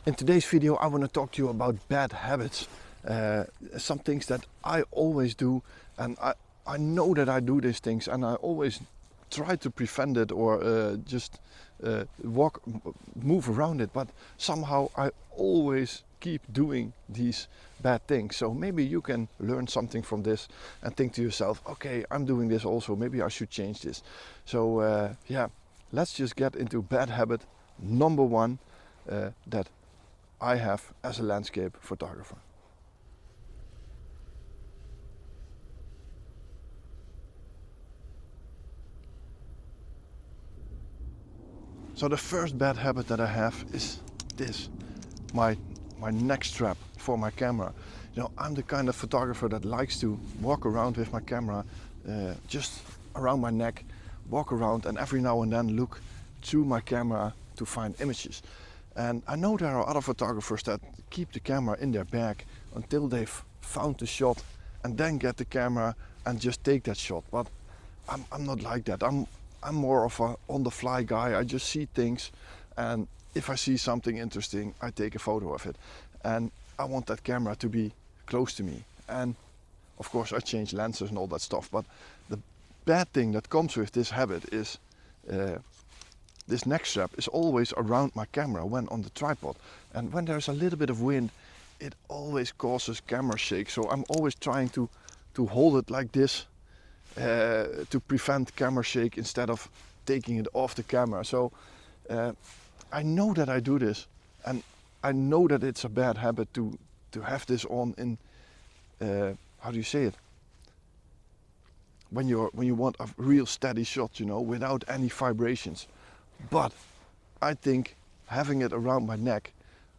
In today's video I want to talk to you about bad habits, some things that I always do, and I know that I do these things and I always try to prevent it or just move around it, but somehow I always keep doing these bad things. So maybe you can learn something from this and think to yourself, okay, I'm doing this also, maybe I should change this. So yeah, let's just get into bad habit number one that I have as a landscape photographer. So the first bad habit that I have is this, my neck strap for my camera. You know, I'm the kind of photographer that likes to walk around with my camera just around my neck, walk around and every now and then look through my camera to find images. And I know there are other photographers that keep the camera in their bag until they've found the shot and then get the camera and just take that shot. But I'm not like that. I'm more of a on-the-fly guy. I just see things, and if I see something interesting, I take a photo of it. And I want that camera to be close to me. And of course I change lenses and all that stuff. But the bad thing that comes with this habit is this neck strap is always around my camera when on the tripod. And when there's a little bit of wind, it always causes camera shake. So I'm always trying to hold it like this to prevent camera shake instead of taking it off the camera. So I know that I do this, and I know that it's a bad habit to have this on in how do you say it? When you want a real steady shot, you know, without any vibrations. But I think having it around my neck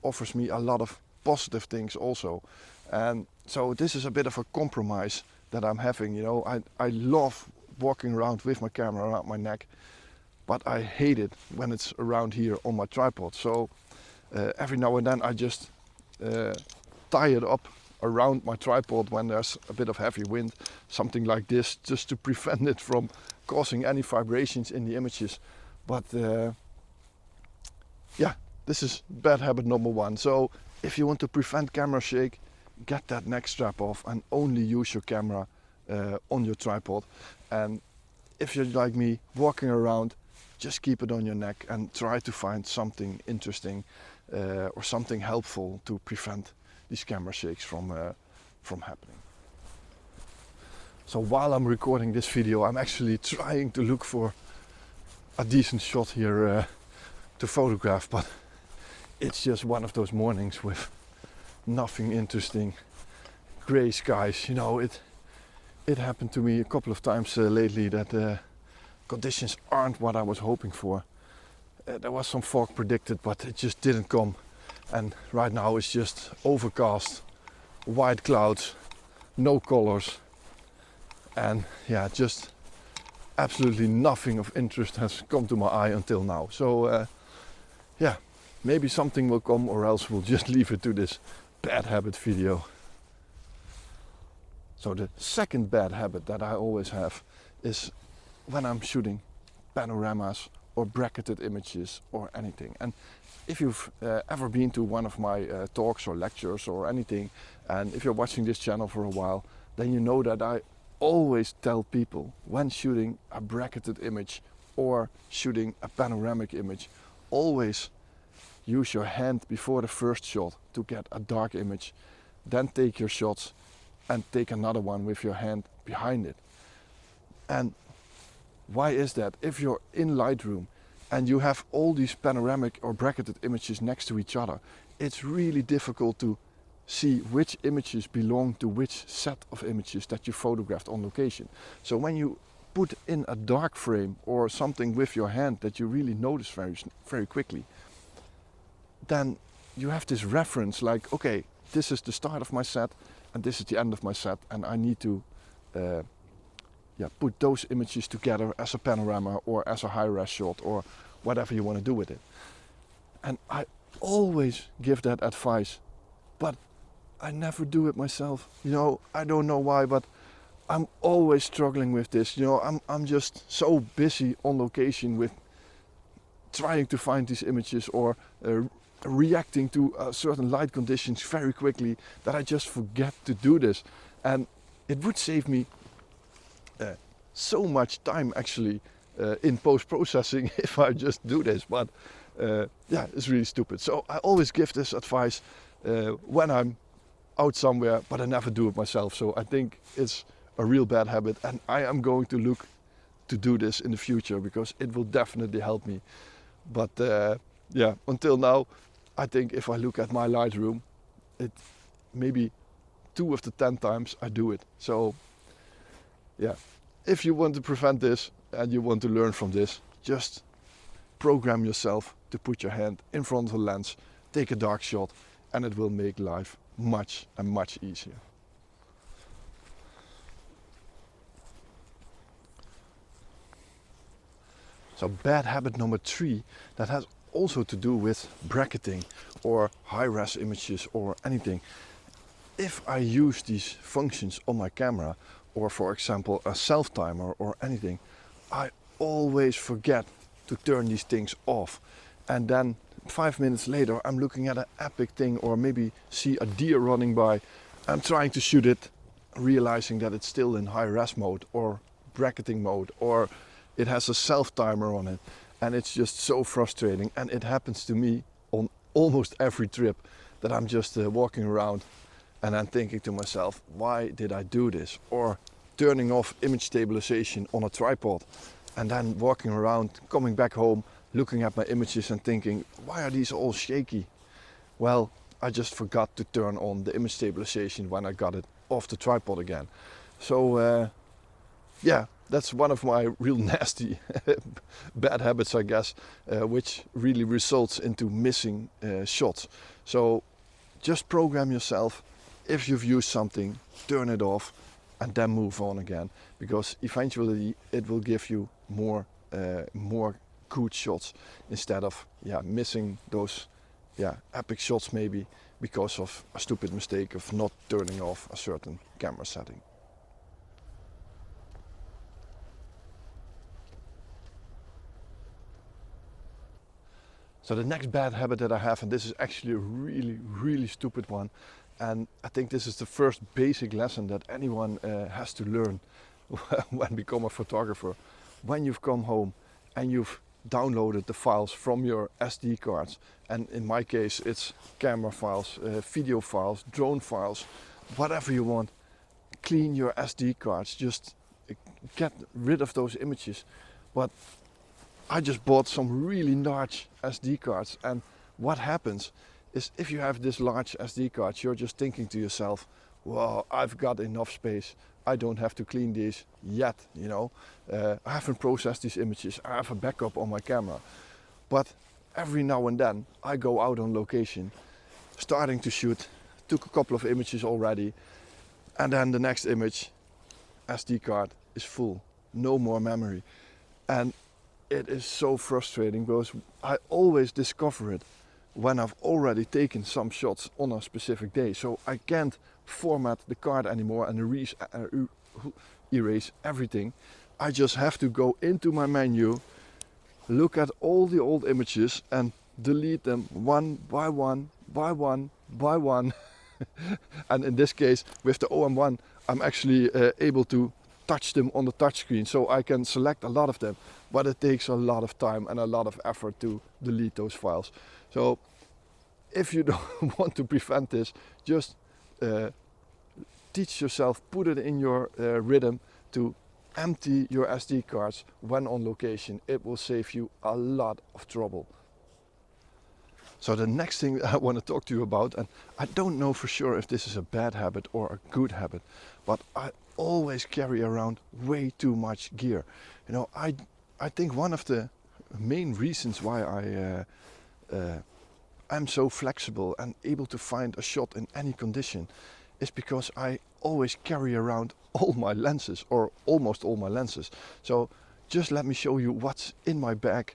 offers me a lot of positive things also. And so this is a bit of a compromise that I'm having, you know. I love walking around with my camera around my neck, but I hate it when it's around here on my tripod. So every now and then I just tie it up around my tripod when there's a bit of heavy wind, something like this, just to prevent it from causing any vibrations in the images. But yeah, this is bad habit number one. So if you want to prevent camera shake, get that neck strap off and only use your camera on your tripod. And if you're like me, walking around, just keep it on your neck and try to find something interesting or something helpful to prevent these camera shakes from happening. So while I'm recording this video, I'm actually trying to look for a decent shot here to photograph, but it's just one of those mornings with nothing interesting, gray skies. You know, it happened to me a couple of times lately that conditions aren't what I was hoping for. There was some fog predicted, but it just didn't come. And right now it's just overcast, white clouds, no colors, and yeah, just absolutely nothing of interest has come to my eye until now. So yeah, maybe something will come, or else we'll just leave it to this bad habit video. So the second bad habit that I always have is when I'm shooting panoramas or bracketed images or anything. And if you've ever been to one of my talks or lectures or anything, and if you're watching this channel for a while, then you know that I always tell people when shooting a bracketed image or shooting a panoramic image, always use your hand before the first shot to get a dark image, then take your shots and take another one with your hand behind it. And why is that? If you're in Lightroom and you have all these panoramic or bracketed images next to each other, it's really difficult to see which images belong to which set of images that you photographed on location. So when you put in a dark frame or something with your hand that you really notice very quickly, then you have this reference like, okay, this is the start of my set and this is the end of my set, and I need to put those images together as a panorama or as a high-res shot or whatever you want to do with it. And I always give that advice, but I never do it myself. You know, I don't know why, but I'm always struggling with this. You know, I'm just so busy on location with trying to find these images or reacting to certain light conditions very quickly that I just forget to do this. And it would save me so much time actually in post-processing if I just do this. But yeah, it's really stupid. So I always give this advice when I'm out somewhere, but I never do it myself. So I think it's a real bad habit, and I am going to look to do this in the future because it will definitely help me. But yeah, until now, I think if I look at my Lightroom, it maybe 2 of the 10 times I do it. So yeah, if you want to prevent this and you want to learn from this, just program yourself to put your hand in front of the lens, take a dark shot, and it will make life much and much easier. So bad habit number 3, that has also to do with bracketing or high-res images or anything. If I use these functions on my camera, or for example a self-timer or anything, I always forget to turn these things off. And then 5 minutes later I'm looking at an epic thing, or maybe see a deer running by. I'm trying to shoot it, realizing that it's still in high-res mode or bracketing mode, or it has a self-timer on it, and it's just so frustrating. And it happens to me on almost every trip that I'm just walking around and I'm thinking to myself, why did I do this? Or turning off image stabilization on a tripod and then walking around, coming back home, looking at my images and thinking, why are these all shaky? Well, I just forgot to turn on the image stabilization when I got it off the tripod again. So yeah, that's one of my real nasty bad habits, I guess, which really results into missing shots. So just program yourself. If you've used something, turn it off and then move on again, because eventually it will give you more good shots instead of missing those epic shots maybe because of a stupid mistake of not turning off a certain camera setting. So the next bad habit that I have, and this is actually a really stupid one, and I think this is the first basic lesson that anyone has to learn when become a photographer. When you've come home and you've downloaded the files from your SD cards, and in my case it's camera files, video files, drone files, whatever you want, clean your SD cards, just get rid of those images. But I just bought some really large SD cards, and what happens is if you have this large SD cards, you're just thinking to yourself, well, I've got enough space, I don't have to clean these yet, you know. I haven't processed these images, I have a backup on my camera. But every now and then I go out on location, starting to shoot, took a couple of images already, and then the next image, SD card is full, no more memory. And it is so frustrating because I always discover it when I've already taken some shots on a specific day. So I can't format the card anymore and erase everything. I just have to go into my menu, look at all the old images and delete them one by one by one by one. And in this case, with the OM1, I'm actually able to touch them on the touchscreen, so I can select a lot of them, but it takes a lot of time and a lot of effort to delete those files. So if you don't want to prevent this, just teach yourself, put it in your rhythm to empty your SD cards when on location. It will save you a lot of trouble. So the next thing I want to talk to you about, and I don't know for sure if this is a bad habit or a good habit, but I always carry around way too much gear. You know, I think one of the main reasons why I'm so flexible and able to find a shot in any condition is because I always carry around all my lenses, or almost all my lenses. So just let me show you what's in my bag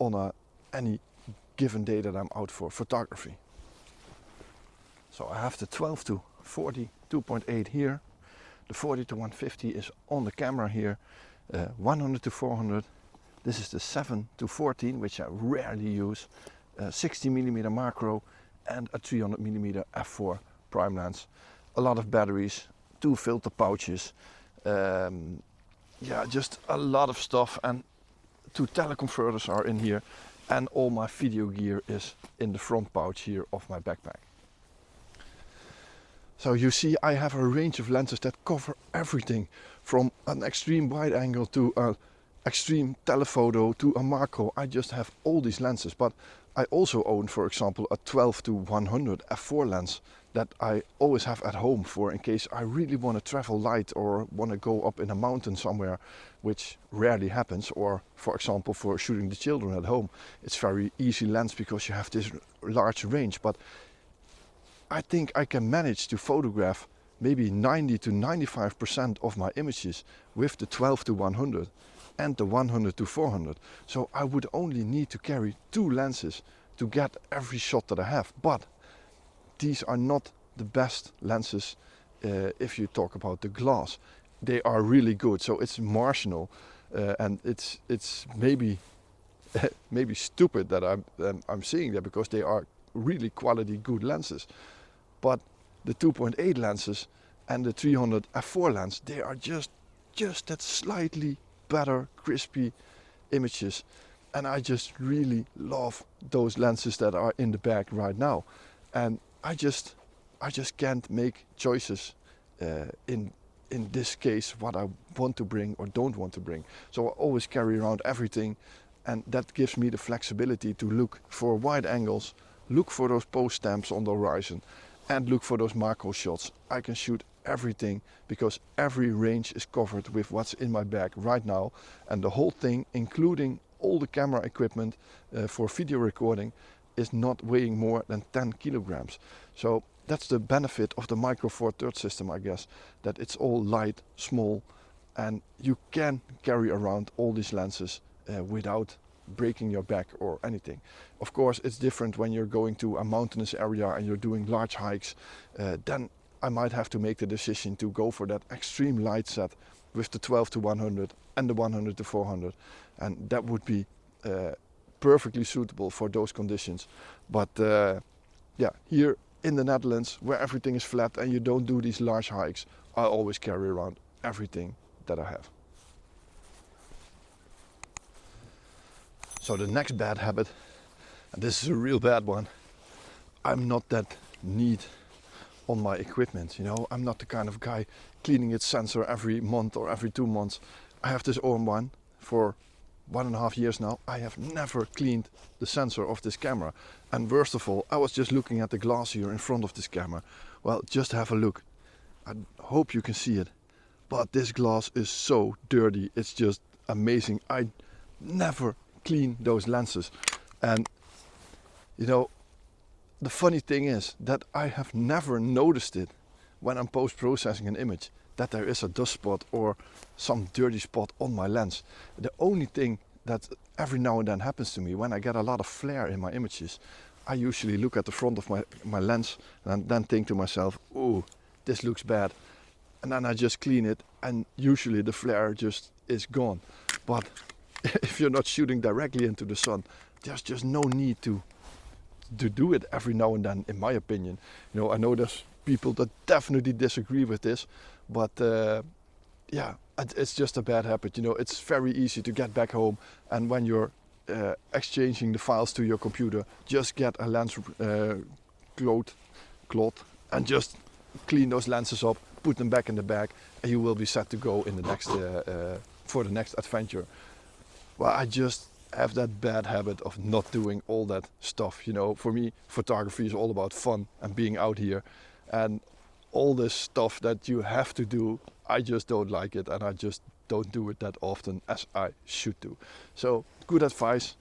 on any given day that I'm out for photography. So I have the 12 to 40 2.8 here, the 40 to 150 is on the camera here, 100 to 400, this is the 7 to 14, which I rarely use, 60mm macro and a 300mm f4 prime lens. A lot of batteries, 2 filter pouches, yeah, just a lot of stuff, and 2 teleconverters are in here, and all my video gear is in the front pouch here of my backpack. So you see, I have a range of lenses that cover everything from an extreme wide angle to an extreme telephoto to a macro. I just have all these lenses, but I also own, for example, a 12-100 f4 lens that I always have at home for in case I really want to travel light or want to go up in a mountain somewhere, which rarely happens, or for example for shooting the children at home. It's very easy lens because you have this large range, but I think I can manage to photograph maybe 90-95% of my images with the 12-100 and the 100-400. So I would only need to carry 2 lenses to get every shot that I have. But these are not the best lenses if you talk about the glass. They are really good, so it's marginal, and it's maybe maybe stupid that I'm saying that, because they are really quality good lenses. But the 2.8 lenses and the 300 f4 lens, they are just that slightly better crispy images, and I just really love those lenses that are in the bag right now. And I just can't make choices in this case what I want to bring or don't want to bring. So I always carry around everything, and that gives me the flexibility to look for wide angles, look for those post stamps on the horizon, and look for those macro shots. I can shoot everything because every range is covered with what's in my bag right now, and the whole thing, including all the camera equipment for video recording, is not weighing more than 10 kilograms. So that's the benefit of the Micro Four Thirds system, I guess, that it's all light, small, and you can carry around all these lenses without breaking your back or anything. Of course, it's different when you're going to a mountainous area and you're doing large hikes. Then I might have to make the decision to go for that extreme light set with the 12-100 and the 100-400, and that would be perfectly suitable for those conditions. But yeah, here in the Netherlands, where everything is flat and you don't do these large hikes, I always carry around everything that I have. So the next bad habit, and this is a real bad one, I'm not that neat on my equipment. You know, I'm not the kind of guy cleaning its sensor every month or every 2 months. I have this OM1 for 1.5 years now. I have never cleaned the sensor of this camera. And worst of all, I was just looking at the glass here in front of this camera. Well, just have a look. I hope you can see it. But this glass is so dirty. It's just amazing. I never clean those lenses. And you know, the funny thing is that I have never noticed it when I'm post-processing an image, that there is a dust spot or some dirty spot on my lens. The only thing that every now and then happens to me when I get a lot of flare in my images, I usually look at the front of my lens and then think to myself, ooh, this looks bad. And then I just clean it, and usually the flare just is gone. But if you're not shooting directly into the sun, there's just no need to do it every now and then, in my opinion. You know, I know there's people that definitely disagree with this, but yeah, it's just a bad habit. You know, it's very easy to get back home, and when you're exchanging the files to your computer, just get a lens cloth and just clean those lenses up, put them back in the bag, and you will be set to go in the next for the next adventure. Well, I just have that bad habit of not doing all that stuff. You know, for me, photography is all about fun and being out here, and all this stuff that you have to do, I just don't like it, and I just don't do it that often as I should do. So, good advice,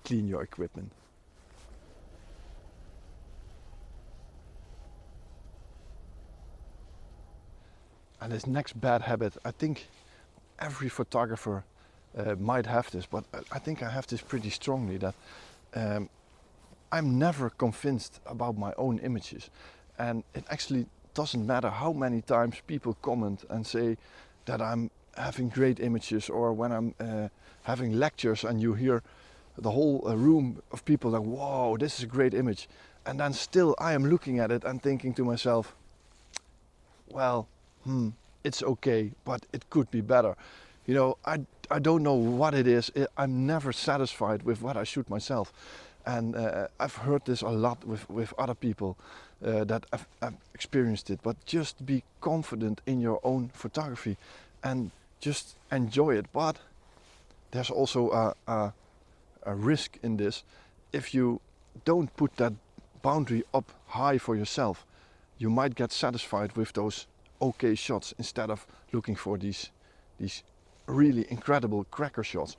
clean your equipment. And this next bad habit, I think every photographer might have this, but I think I have this pretty strongly, that I'm never convinced about my own images. And it actually doesn't matter how many times people comment and say that I'm having great images, or when I'm having lectures and you hear the whole room of people like, whoa, this is a great image. And then still I am looking at it and thinking to myself, well, it's okay, but it could be better. You know, I don't know what it is. I'm never satisfied with what I shoot myself. And I've heard this a lot with other people that have experienced it. But just be confident in your own photography and just enjoy it. But there's also a risk in this. If you don't put that boundary up high for yourself, you might get satisfied with those okay shots instead of looking for these really incredible cracker shots.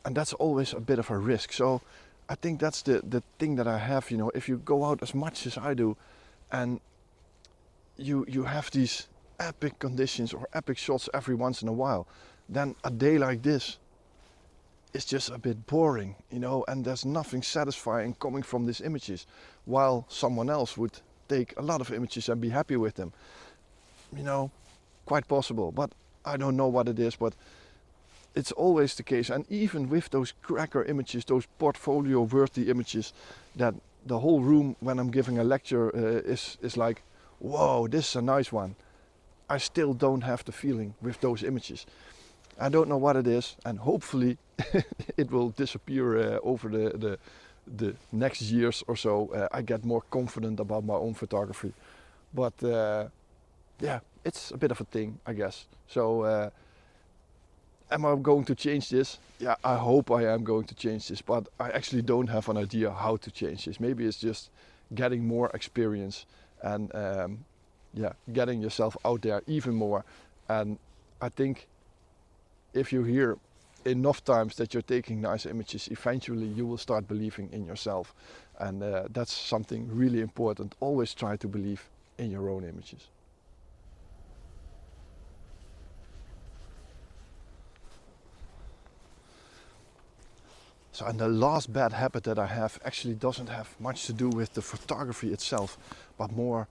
And that's always a bit of a risk. So I think that's the thing that I have, you know, if you go out as much as I do and you have these epic conditions or epic shots every once in a while, then a day like this is just a bit boring, you know, and there's nothing satisfying coming from these images, while someone else would take a lot of images and be happy with them. You know, quite possible, but I don't know what it is, but it's always the case. And even with those cracker images, those portfolio worthy images, that the whole room when I'm giving a lecture is like, whoa, this is a nice one, I still don't have the feeling with those images. I don't know what it is, and hopefully it will disappear over the next years or so. I get more confident about my own photography, but yeah, it's a bit of a thing, I guess. So am I going to change this? Yeah, I hope I am going to change this, but I actually don't have an idea how to change this. Maybe it's just getting more experience and yeah, getting yourself out there even more. And I think if you hear enough times that you're taking nice images, eventually you will start believing in yourself. And that's something really important. Always try to believe in your own images. So, and the last bad habit that I have actually doesn't have much to do with the photography itself, but more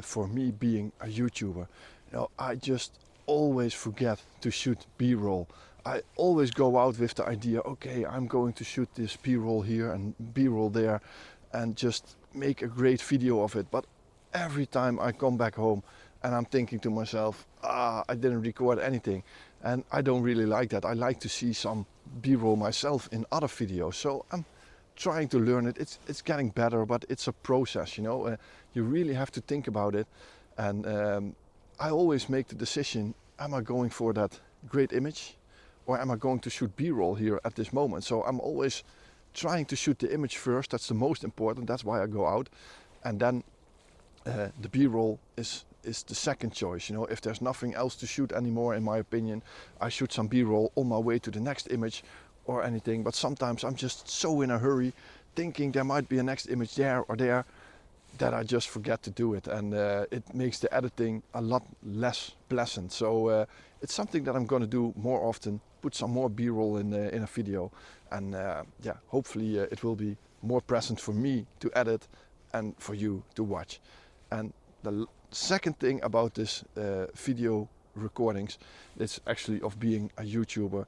for me being a YouTuber. You know, I just always forget to shoot B-roll. I always go out with the idea, okay, I'm going to shoot this B-roll here and B-roll there and just make a great video of it. But every time I come back home and I'm thinking to myself, I didn't record anything. And I don't really like that. I like to see some B-roll myself in other videos. So I'm trying to learn it. It's getting better, but it's a process, you know. You really have to think about it. And I always make the decision, am I going for that great image or am I going to shoot B-roll here at this moment? So I'm always trying to shoot the image first. That's the most important. That's why I go out. And then the B-roll is the second choice. You know, if there's nothing else to shoot anymore, in my opinion, I shoot some B-roll on my way to the next image or anything. But sometimes I'm just so in a hurry, thinking there might be a next image there or there, that I just forget to do it, and it makes the editing a lot less pleasant. So it's something that I'm going to do more often, put some more B-roll in a video, and yeah, hopefully it will be more present for me to edit and for you to watch. And the second thing about this video recordings, it's actually of being a YouTuber.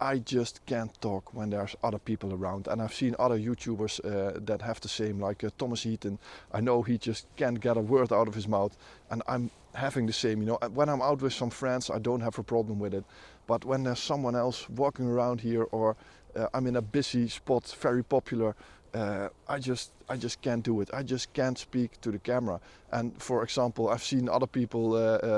I just can't talk when there's other people around, and I've seen other YouTubers that have the same, like Thomas Heaton. I know he just can't get a word out of his mouth, and I'm having the same. You know, when I'm out with some friends, I don't have a problem with it, but when there's someone else walking around here, or I'm in a busy spot, very popular, I just can't do it. I just can't speak to the camera. And for example, I've seen other people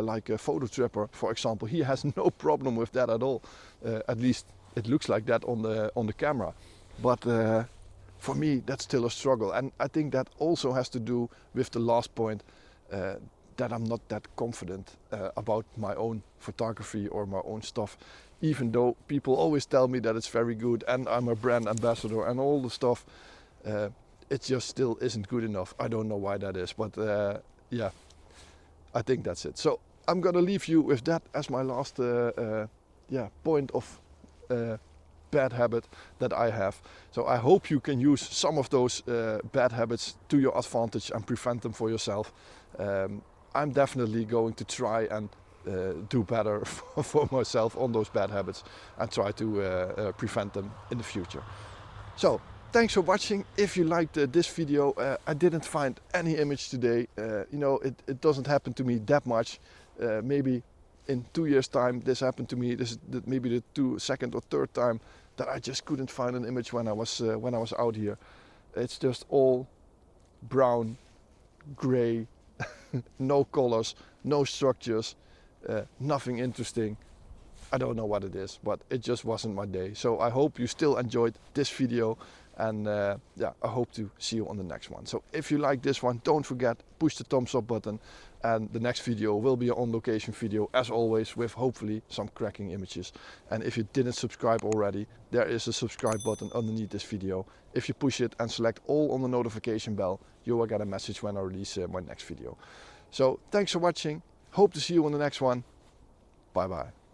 like a Photo Trapper, for example. He has no problem with that at all. At least it looks like that on the camera. But for me, that's still a struggle. And I think that also has to do with the last point, that I'm not that confident about my own photography or my own stuff. Even though people always tell me that it's very good and I'm a brand ambassador and all the stuff, it just still isn't good enough. I don't know why that is, but yeah, I think that's it. So I'm gonna leave you with that as my last point of bad habit that I have. So I hope you can use some of those bad habits to your advantage and prevent them for yourself. I'm definitely going to try and do better for myself on those bad habits and try to prevent them in the future. So thanks for watching. If you liked this video, I didn't find any image today. You know, it doesn't happen to me that much. Maybe in 2 years time this happened to me. This is maybe the second or third time that I just couldn't find an image when I was out here. It's just all brown, gray, no colors, no structures, nothing interesting. I don't know what it is, but it just wasn't my day. So I hope you still enjoyed this video, and yeah, I hope to see you on the next one. So if you like this one, don't forget, push the thumbs up button, and the next video will be an on location video as always, with hopefully some cracking images. And if you didn't subscribe already, there is a subscribe button underneath this video. If you push it and select all on the notification bell, you will get a message when I release my next video. So thanks for watching. Hope to see you on the next one. Bye bye.